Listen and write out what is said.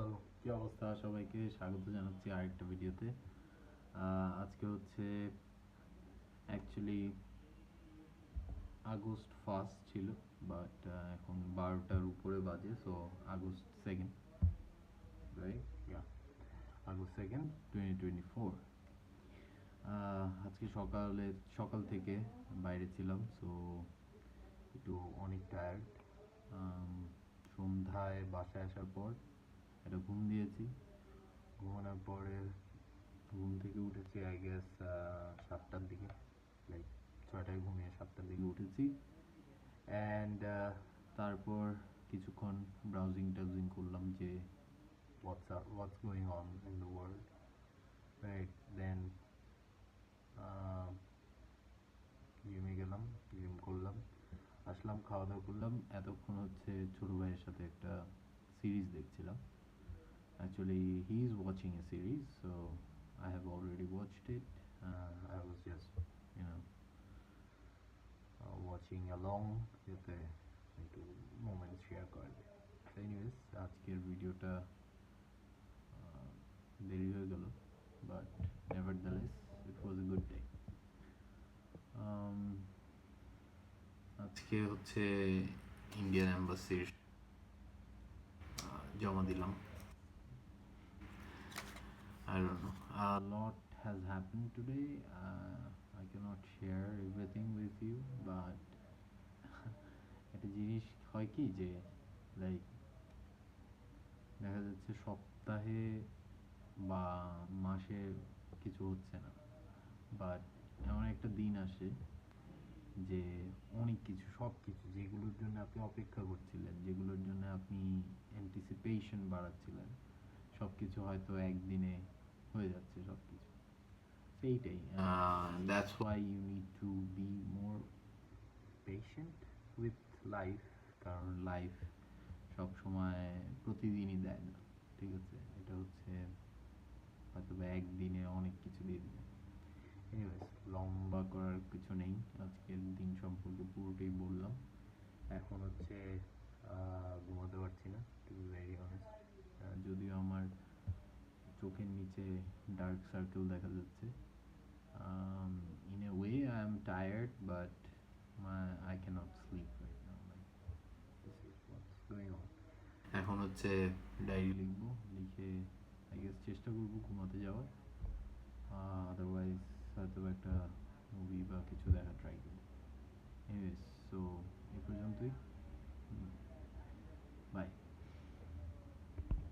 Hello, কি অবস্থা? সবাইকে স্বাগত জানাচ্ছি আরেকটা ভিডিওতে। আজকে হচ্ছে অ্যাকচুয়ালি আগস্ট ফার্স্ট ছিল, বাট এখন 12টার উপরে বাজে, সো আগস্ট সেকেন্ড, রাইট? ইয়া, আগস্ট সেকেন্ড 2024। আজকে সকাল থেকে বাইরে ছিলাম, সো একটু অনেক টায়ার্ড। সন্ধ্যায় বাসায় আসার পর একটা ঘুম দিয়েছি। ঘুমানোর পরে ঘুম থেকে উঠেছি আই গেস 7টার দিকে, লাইক 6টায় ঘুমিয়ে 7টার দিকে উঠেছি। অ্যান্ড তারপর কিছুক্ষণ ব্রাউজিং করলাম যে what's going on in the world, right? Then জিমে গেলাম, জিম করলাম, আসলাম, খাওয়া দাওয়া করলাম। এতক্ষণ হচ্ছে ছোট ভাইয়ের সাথে একটা সিরিজ দেখছিলাম। Actually, he is watching a series, so I have already watched it. I was just, you know, watching along যাতে একটু মোমেন্ট শেয়ার করা যায়। এনিওয়েজ, আজকের ভিডিওটা দেরি হয়ে গেল, but নেভারদালেস it was a good day. আজকে হচ্ছে ইন্ডিয়ান এম্বাসির জমা দিলাম। I don't know. A lot has happened today. I cannot share everything with you, but একটা জিনিস হয় কি যে লাইক দেখা যাচ্ছে সপ্তাহে বা মাসে কিছু হচ্ছে না, বাট এমন একটা দিন আসে যে অনেক কিছু, সব কিছু যেগুলোর জন্য আপনি অপেক্ষা করছিলেন, যেগুলোর জন্য আপনি অ্যান্টিসিপেশন বাড়াচ্ছিলেন, সব কিছু হয়তো একদিনে হয়ে যাচ্ছে সব কিছু। সেইটাই, that's why you need to be more patient with life, কারণ লাইফ সবসময় প্রতিদিনই দেয় না, ঠিক আছে? এটা হচ্ছে হয়তো বা একদিনে অনেক কিছু দিয়ে দিবে। এনিওয়েজ, লম্বা করার কিছু নেই, আজকের দিন সম্পর্কে পুরোটাই বললাম। এখন হচ্ছে ঘুমাতে পারছি না, টু বি ভেরি অনেস্ট। যদিও আমার চোখের নিচে ডার্ক সার্কেল দেখা যাচ্ছে। In a way I am tired, but I cannot sleep right now, like this is what's going on. এখন হচ্ছে ডায়েরি লিখবো, লিখে আই গেস চেষ্টা করবো ঘুমাতে যাওয়ার। আদারওয়াইজ হয়তো একটা মুভি বা কিছু দেখা ট্রাই করবো। এনিওয়েজ, সো এই পর্যন্তই।